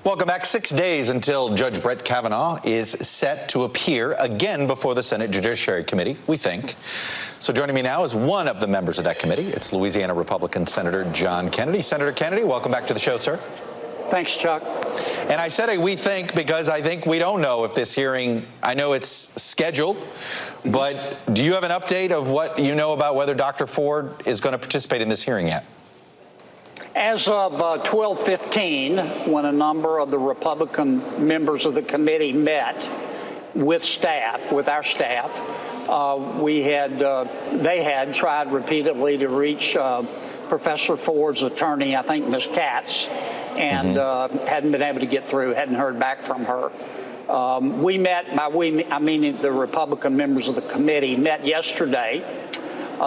Welcome back. 6 days until Judge Brett Kavanaugh is set to appear again before the Senate Judiciary Committee, we think. So joining me now is one of the members of that committee. It's Louisiana Republican Senator John Kennedy. Senator Kennedy, welcome back to the show, sir. Thanks, Chuck. And I said we think because I think we don't know if this hearing, I know it's scheduled, but do you have an update of what you know about whether Dr. Ford is going to participate in this hearing yet? As of 12:15, when a number of the Republican members of the committee met with staff, with our staff, they had tried repeatedly to reach Professor Ford's attorney, I think Ms. Katz, and hadn't been able to get through, hadn't heard back from her. We met, by we, I mean the Republican members of the committee met yesterday,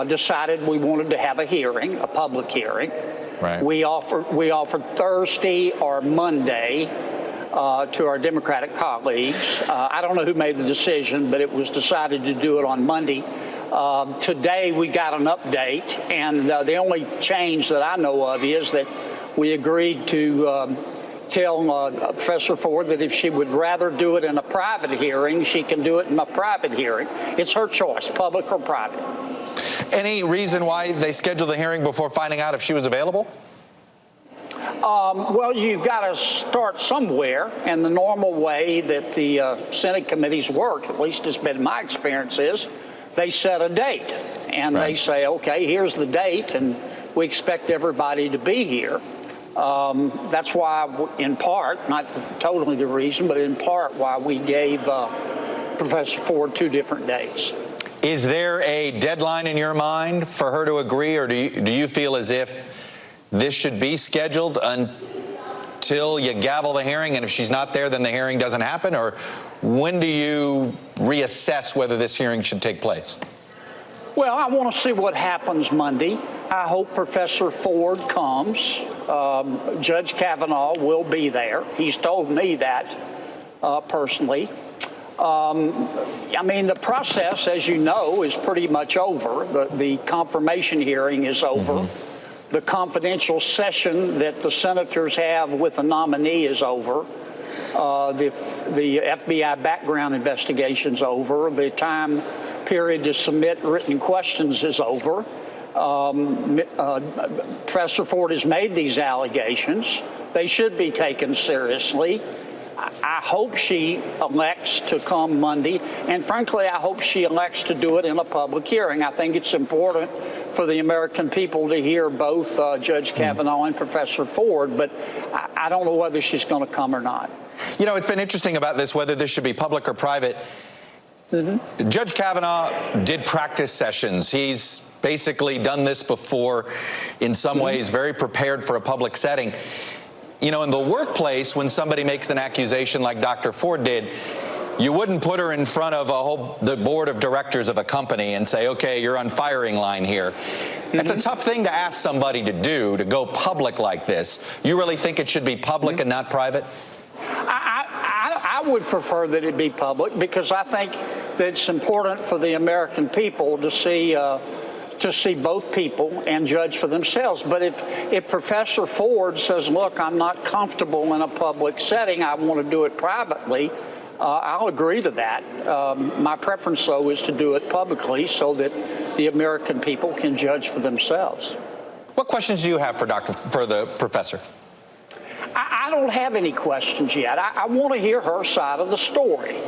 decided we wanted to have a hearing, a public hearing. Right. We offered Thursday or Monday to our Democratic colleagues. I don't know who made the decision, but it was decided to do it on Monday. Today we got an update, and the only change that I know of is that we agreed to tell Professor Ford that if she would rather do it in a private hearing, she can do it in a private hearing. It's her choice, public or private. Any reason why they scheduled the hearing before finding out if she was available? Well, you've got to start somewhere, and the normal way that the Senate committees work, at least it's been my experience, is they set a date, and they say, okay, here's the date, and we expect everybody to be here. That's why, in part, not totally the reason, but in part why we gave Professor Ford 2 different dates. Is there a deadline in your mind for her to agree, or do you feel as if this should be scheduled until you gavel the hearing, and if she's not there, then the hearing doesn't happen? Or when do you reassess whether this hearing should take place? Well, I want to see what happens Monday. I hope Professor Ford comes. Judge Kavanaugh will be there. He's told me that personally. I mean, the process, as you know, is pretty much over. The confirmation hearing is over. The confidential session that the senators have with the nominee is over. The FBI background investigation is over. The time period to submit written questions is over. Professor Ford has made these allegations. They should be taken seriously. I hope she elects to come Monday, and frankly, I hope she elects to do it in a public hearing. I think it's important for the American people to hear both Judge Kavanaugh and Professor Ford, but I don't know whether she's going to come or not. You know, it's been interesting about this, whether this should be public or private. Judge Kavanaugh did practice sessions. He's basically done this before, in some ways, very prepared for a public setting. You know, in the workplace, when somebody makes an accusation like Dr. Ford did, you wouldn't put her in front of the board of directors of a company and say, okay, you're on firing line here. That's a tough thing to ask somebody to do, to go public like this. You really think it should be public and not private? I would prefer that it be public, because I think that it's important for the American people to see both people and judge for themselves. But if Professor Ford says, look, I'm not comfortable in a public setting, I want to do it privately, I'll agree to that. My preference, though, is to do it publicly so that the American people can judge for themselves. What questions do you have for the professor? I don't have any questions yet. I want to hear her side of the story.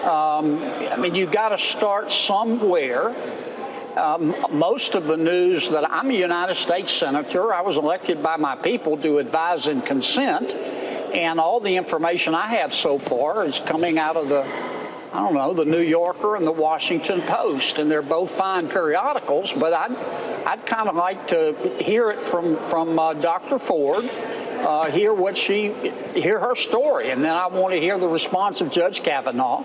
I mean, you've got to start somewhere. Most of the news that I'm a United States Senator, I was elected by my people to advise and consent, and all the information I have so far is coming out of the New Yorker and the Washington Post, and they're both fine periodicals, but I'd kind of like to hear it from Dr. Ford, hear her story, and then I want to hear the response of Judge Kavanaugh.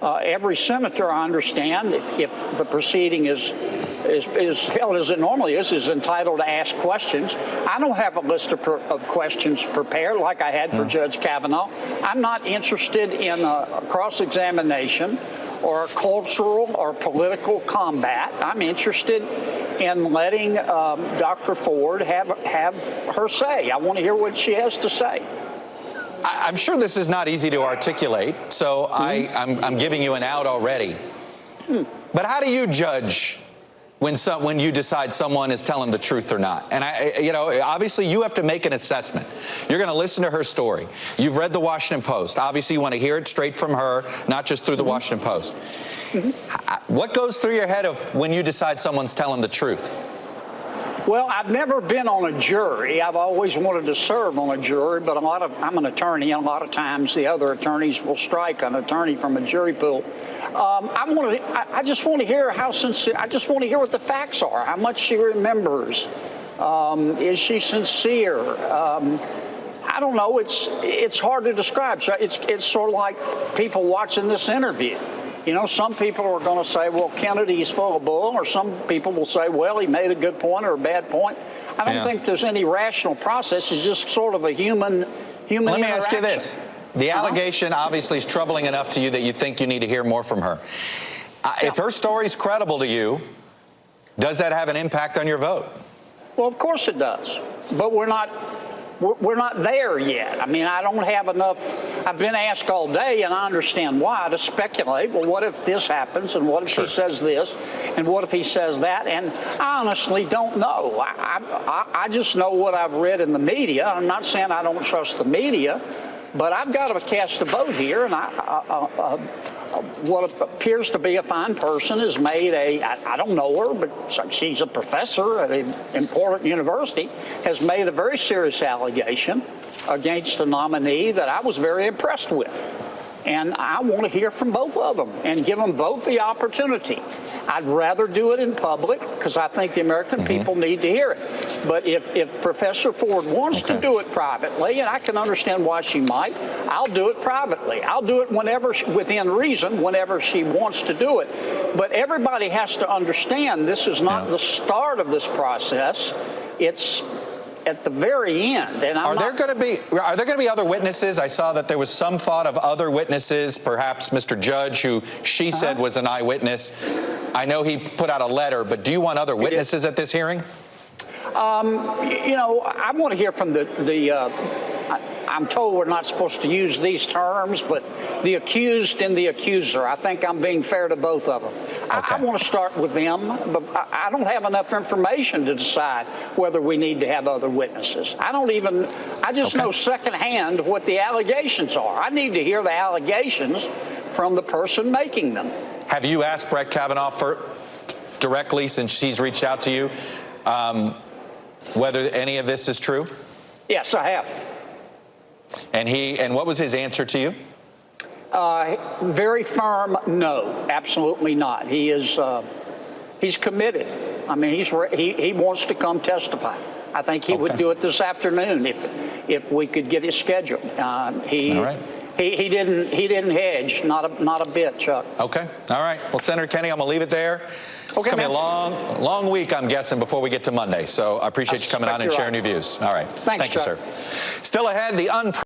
Every senator, I understand, if the proceeding is held as it normally is entitled to ask questions. I don't have a list of questions prepared like I had for Judge Kavanaugh. I'm not interested in a cross-examination or a cultural or political combat. I'm interested in letting Dr. Ford have her say. I want to hear what she has to say. I'm sure this is not easy to articulate, so I'm giving you an out already. But how do you judge when you decide someone is telling the truth or not? And obviously you have to make an assessment. You're going to listen to her story. You've read the Washington Post. Obviously you want to hear it straight from her, not just through the Washington Post. What goes through your head of when you decide someone's telling the truth? Well, I've never been on a jury. I've always wanted to serve on a jury, but I'm an attorney, and a lot of times the other attorneys will strike an attorney from a jury pool. I just want to hear how sincere. I just want to hear what the facts are. How much she remembers. Is she sincere? I don't know. It's hard to describe. So it's sort of like people watching this interview. Some people are going to say, well, Kennedy's full of bull, or some people will say, well, he made a good point or a bad point. I don't think there's any rational process. It's just sort of a human Let me ask you this. The allegation obviously is troubling enough to you that you think you need to hear more from her. If her story's credible to you, does that have an impact on your vote? Well, of course it does. But we're not there yet. I mean, I don't have enough. I've been asked all day, and I understand why, to speculate. Well, what if this happens, and what if she says this, and what if he says that? And I honestly don't know. I just know what I've read in the media. I'm not saying I don't trust the media, but I've got to cast a vote here, and what appears to be a fine person has made I don't know her, but she's a professor at an important university, has made a very serious allegation against a nominee that I was very impressed with. And I want to hear from both of them and give them both the opportunity. I'd rather do it in public because I think the American people need to hear it. But if Professor Ford wants to do it privately, and I can understand why she might, I'll do it privately. I'll do it within reason, whenever she wants to do it. But everybody has to understand this is not the start of this process. It's at the very end. And are there going to be other witnesses? I saw that there was some thought of other witnesses, perhaps Mr. Judge, who she said was an eyewitness. I know he put out a letter, but do you want other witnesses at this hearing? I want to hear from I'm told we're not supposed to use these terms, but the accused and the accuser. I think I'm being fair to both of them. I want to start with them, but I don't have enough information to decide whether we need to have other witnesses. I just know secondhand what the allegations are. I need to hear the allegations from the person making them. Have you asked Brett Kavanaugh directly, since she's reached out to you, whether any of this is true? Yes, I have. And what was his answer to you? Very firm, no, absolutely not. He's committed. I mean, he wants to come testify. I think he would do it this afternoon if we could get his schedule. He didn't hedge, not a bit, Chuck. Okay, all right. Well, Senator Kennedy, I'm gonna leave it there. It's going to be a long week, I'm guessing, before we get to Monday. So I appreciate you coming on and sharing your views. All right. Thank you, sir. Still ahead, the